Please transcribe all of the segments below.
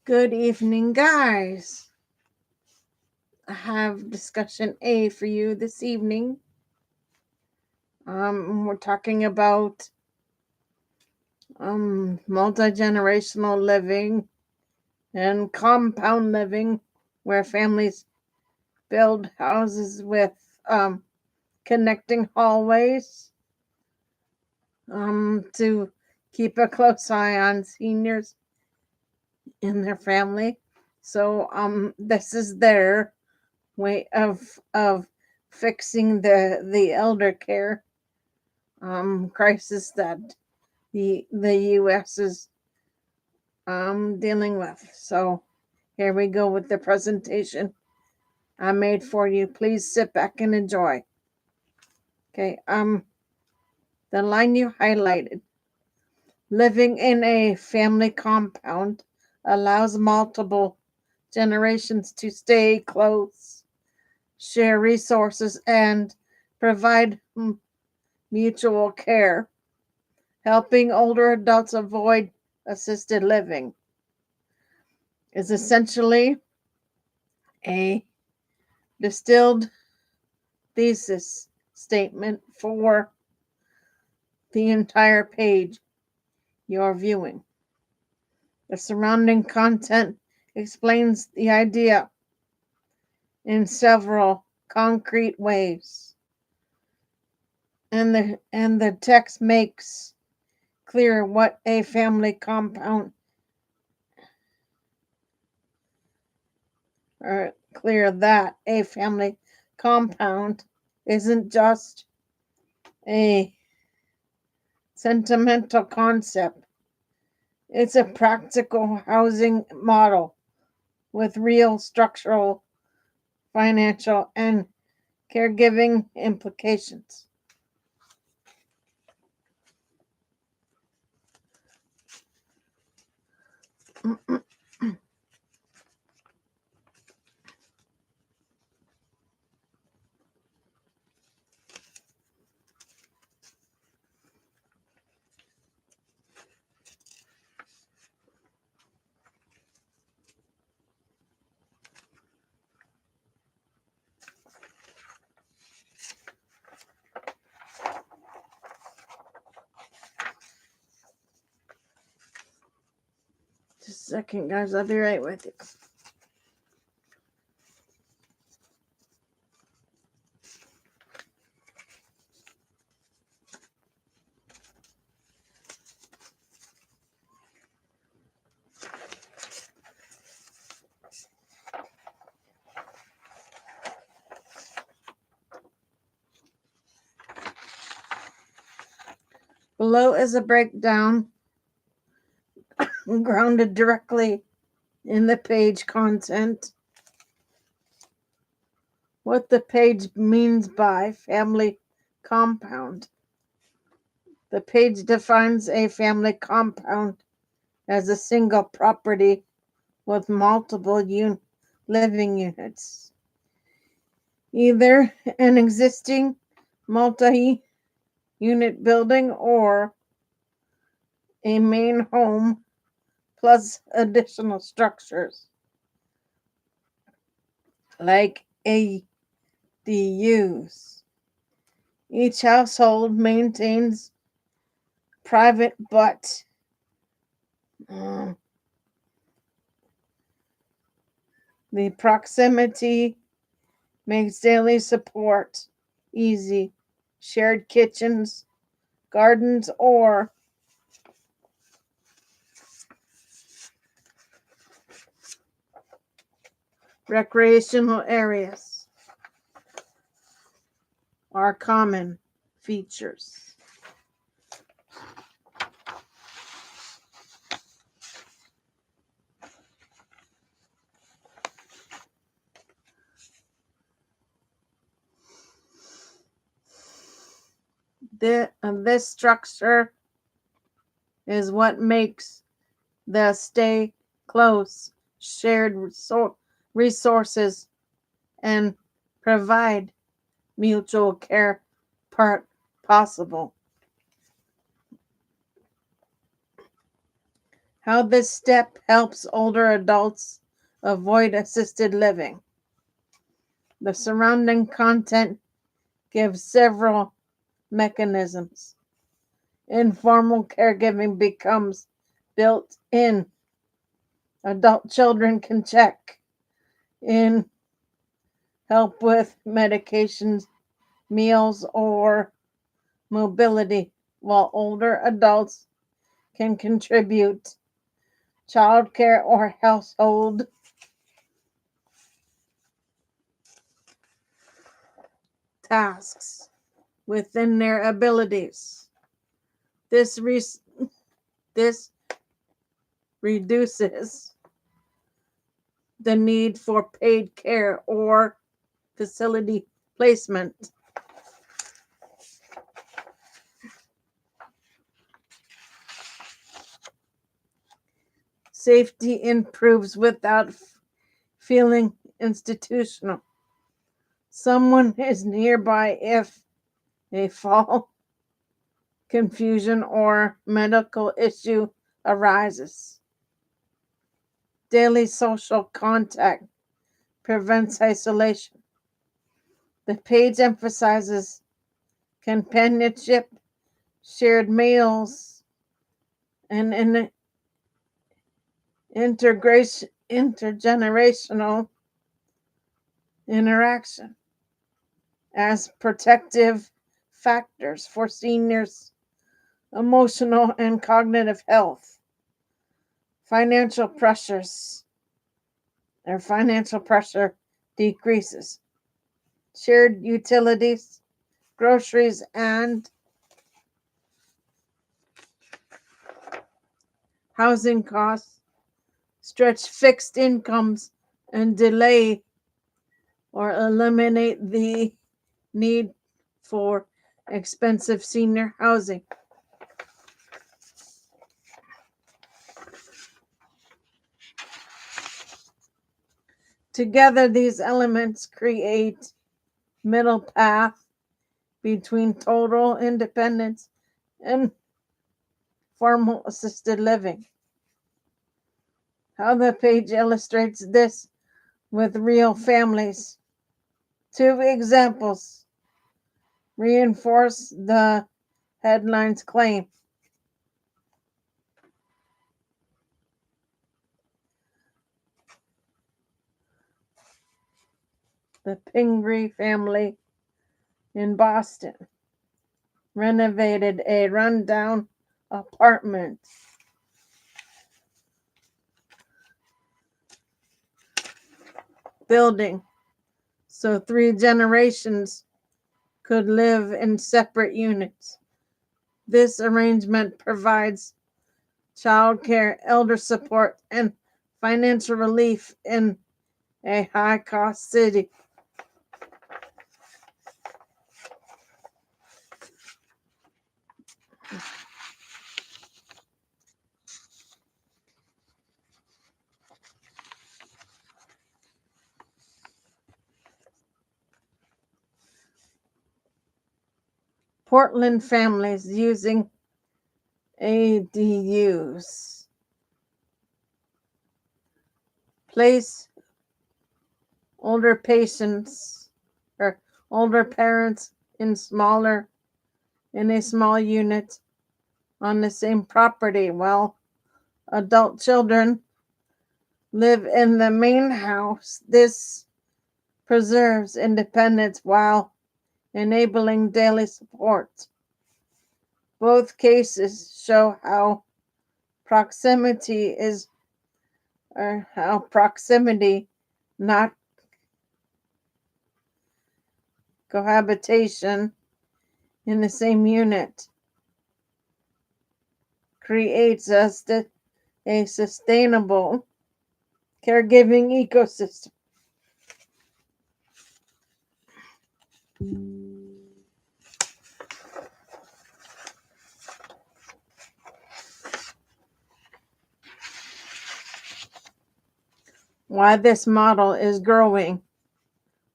Good evening, guys. I have discussion A for you this evening. We're talking about multi-generational living and compound living, where families build houses with connecting hallways to keep a close eye on seniors in their family. So this is their way of fixing the elder care crisis that the U.S. is dealing with. So here we go with the presentation I made for you. Please sit back and enjoy. Okay. The line you highlighted: living in a family compound allows multiple generations to stay close, share resources, and provide mutual care, helping older adults avoid assisted living. Is essentially a distilled thesis statement for the entire page you're viewing. The surrounding content explains the idea in several concrete ways, and the text makes clear what a family compound or clear that a family compound isn't just a sentimental concept. It's a practical housing model with real structural, financial, and caregiving implications. Just a second, guys. I'll be right with you. Below is a breakdown grounded directly in the page content. What the page means by family compound. The page defines a family compound as a single property with multiple living units, either an existing multi unit building or a main home plus additional structures like ADUs. Each household maintains private but the proximity makes daily support easy. Shared kitchens, gardens, or recreational areas are common features. This structure is what makes the stay close, shared resources, and provide mutual care part possible. How this step helps older adults avoid assisted living. The surrounding content gives several mechanisms. Informal caregiving becomes built in. Adult children can check in, help with medications, meals, or mobility, while older adults can contribute childcare or household tasks within their abilities. This, this reduces the need for paid care or facility placement. Safety improves without feeling institutional. Someone is nearby if a fall, confusion, or medical issue arises. Daily social contact prevents isolation. The page emphasizes companionship, shared meals, and an intergenerational interaction as protective factors for seniors' emotional and cognitive health. Financial pressures or financial pressure decreases. Shared utilities, groceries, and housing costs stretch fixed incomes and delay or eliminate the need for expensive senior housing. Together, these elements create middle path between total independence and formal assisted living. How the page illustrates this with real families. Two examples reinforce the headline's claim. The Pingree family in Boston renovated a rundown apartment building so 3 generations could live in separate units. This arrangement provides childcare, elder support, and financial relief in a high-cost city. Portland families using ADUs place older patients or older parents in a small unit on the same property while adult children live in the main house. This preserves independence while enabling daily support. Both cases show how proximity, not cohabitation in the same unit, creates a sustainable caregiving ecosystem. Why this model is growing.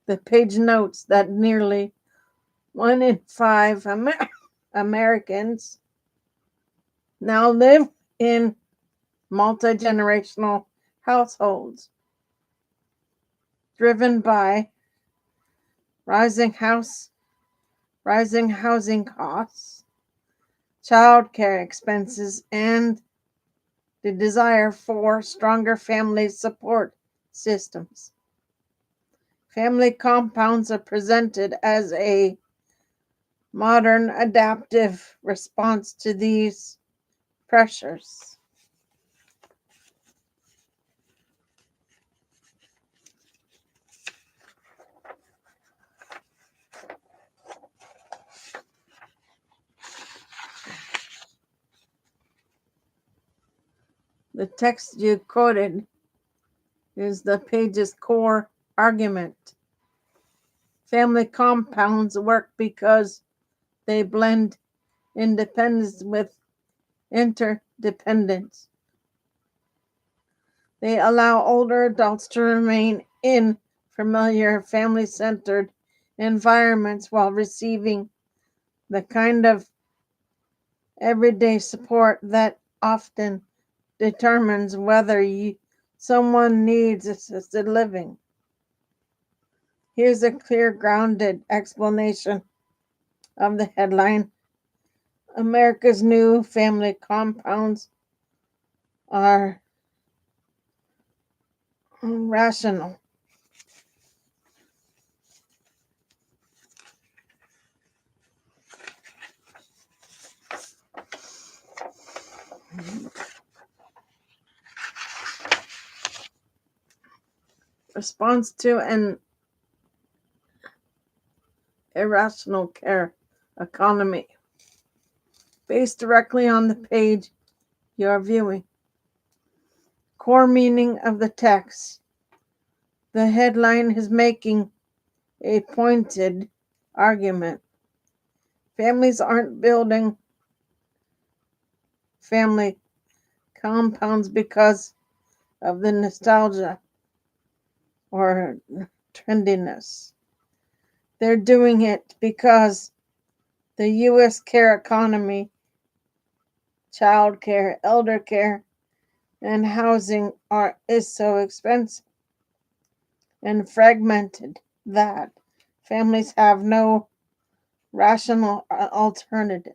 The page notes that nearly 1 in 5 Americans now live in multi-generational households driven by rising housing costs, childcare expenses, and the desire for stronger family support systems. Family compounds are presented as a modern adaptive response to these pressures. The text you quoted is the page's core argument. Family compounds work because they blend independence with interdependence. They allow older adults to remain in familiar, family centered environments while receiving the kind of everyday support that often determines whether someone needs assisted living. Here's a clear, grounded explanation of the headline: America's new family compounds are rational. Response to an irrational care economy. Based directly on the page you're viewing. Core meaning of the text. The headline is making a pointed argument. Families aren't building family compounds because of the nostalgia or trendiness. They're doing it because the U.S. care economy, child care, elder care, and housing is so expensive and fragmented that families have no rational alternative.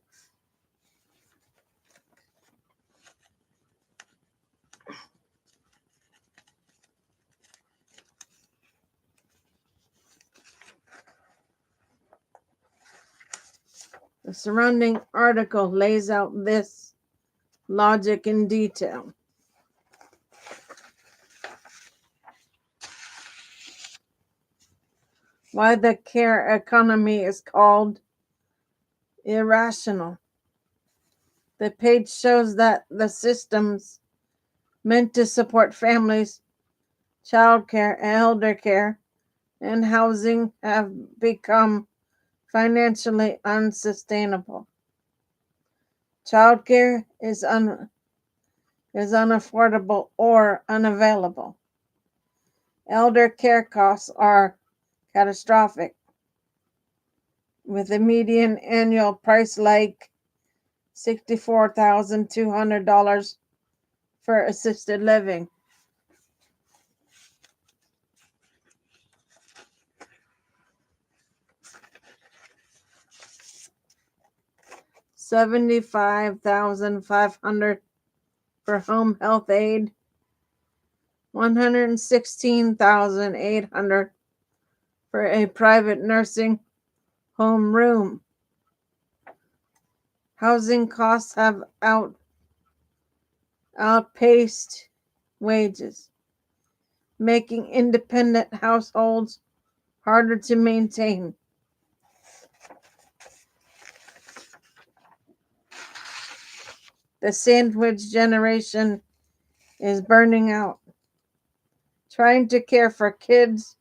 The surrounding article lays out this logic in detail. Why the care economy is called irrational. The page shows that the systems meant to support families, childcare, elder care, and housing have become financially unsustainable. Childcare is unaffordable or unavailable. Elder care costs are catastrophic, with a median annual price like $64,200 for assisted living. $75,500 for home health aid, $116,800 for a private nursing home room. Housing costs have outpaced wages, making independent households harder to maintain. The sandwich generation is burning out, trying to care for kids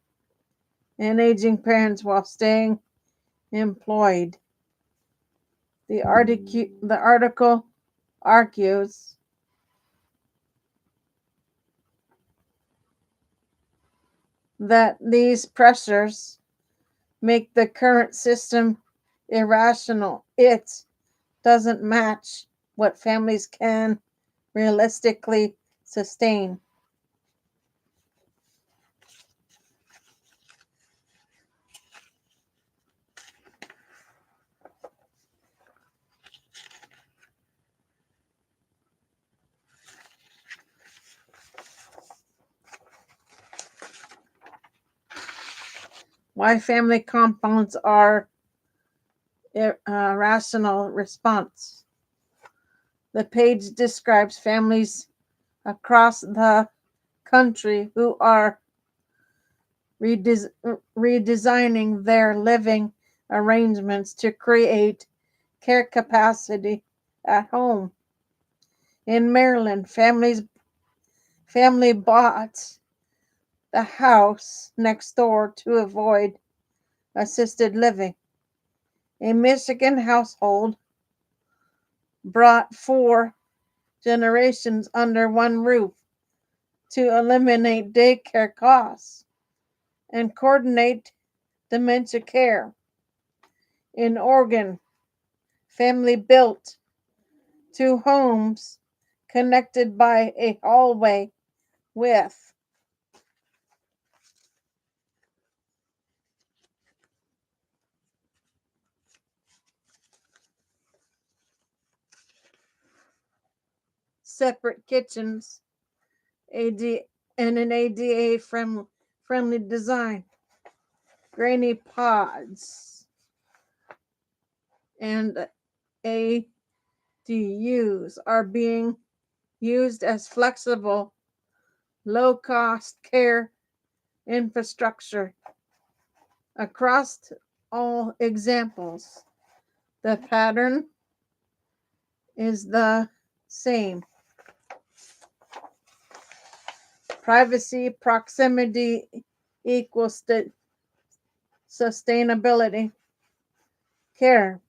and aging parents while staying employed. The article argues that these pressures make the current system irrational. It doesn't match what families can realistically sustain. Why family compounds are a rational response. The page describes families across the country who are redesigning their living arrangements to create care capacity at home. In Maryland, family bought the house next door to avoid assisted living. A Michigan household brought 4 generations under one roof to eliminate daycare costs and coordinate dementia care. In Oregon, family built 2 homes connected by a hallway with separate kitchens AD, and an ADA friendly design. Granny pods and ADUs are being used as flexible, low-cost care infrastructure. Across all examples, the pattern is the same. Privacy, proximity equals sustainability. Care.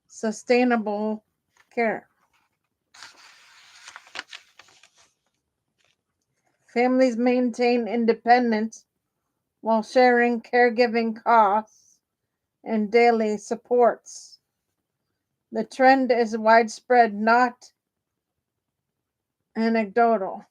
Sustainable care. Families maintain independence while sharing caregiving costs and daily supports. The trend is widespread, not anecdotal.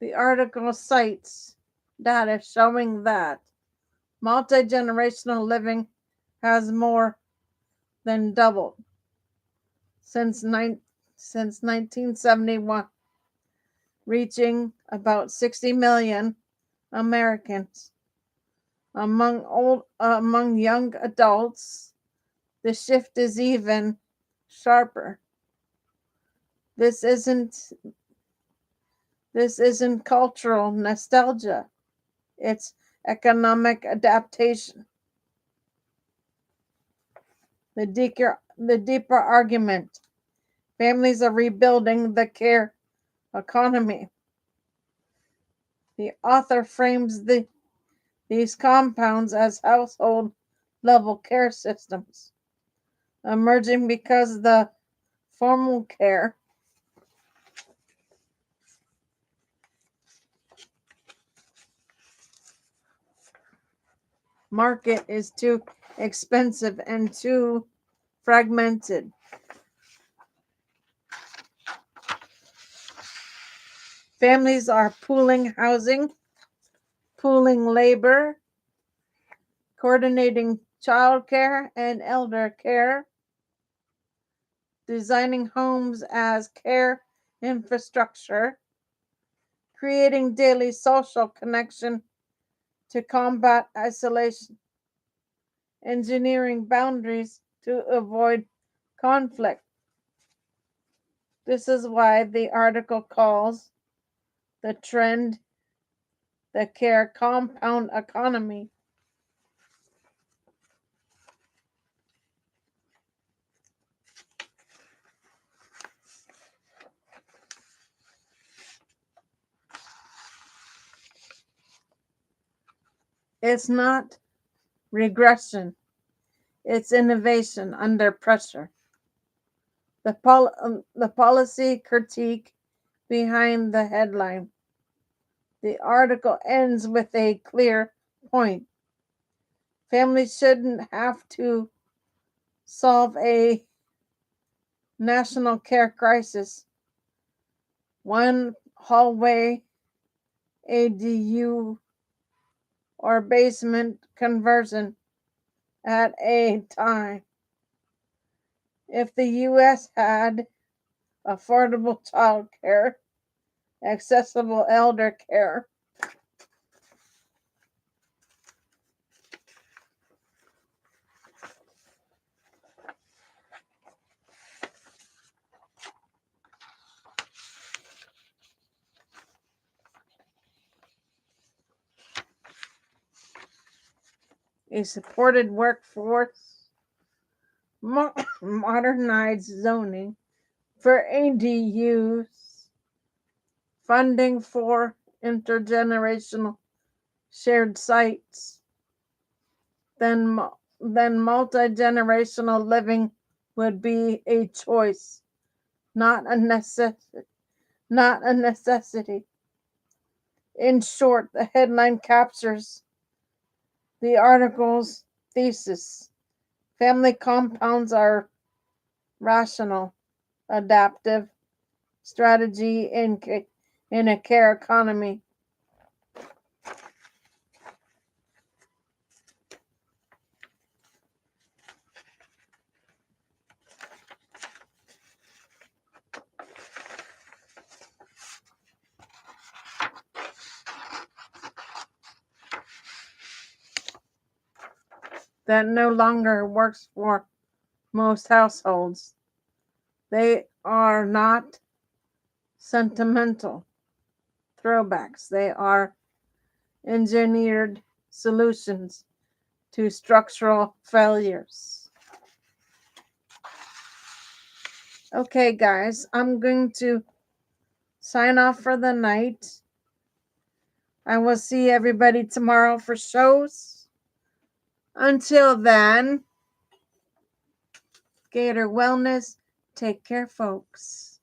The article cites data showing that multi-generational living has more than doubled since 1971, reaching about 60 million Americans. Among young adults, the shift is even sharper. This isn't cultural nostalgia. It's economic adaptation. The deeper argument. Families are rebuilding the care economy. The author frames these compounds as household level care systems, emerging because the formal care market is too expensive and too fragmented. Families are pooling housing, pooling labor, coordinating childcare and elder care, designing homes as care infrastructure, creating daily social connection to combat isolation, engineering boundaries to avoid conflict. This is why the article calls the trend the care compound economy. It's not regression, it's innovation under pressure. The policy critique behind the headline. The article ends with a clear point. Families shouldn't have to solve a national care crisis. One hallway ADU or basement conversion at a time. If the U.S. had affordable child care, accessible elder care, a supported workforce, modernized zoning for ADUs, funding for intergenerational shared sites, then multi-generational living would be a choice, not a necessity. In short, the headline captures the article's thesis. Family compounds are rational, adaptive strategy in a care economy. That no longer works for most households. They are not sentimental throwbacks, they are engineered solutions to structural failures. Okay, guys, I'm going to sign off for the night. I will see everybody tomorrow for shows. Until then, Gator Wellness, take care, folks.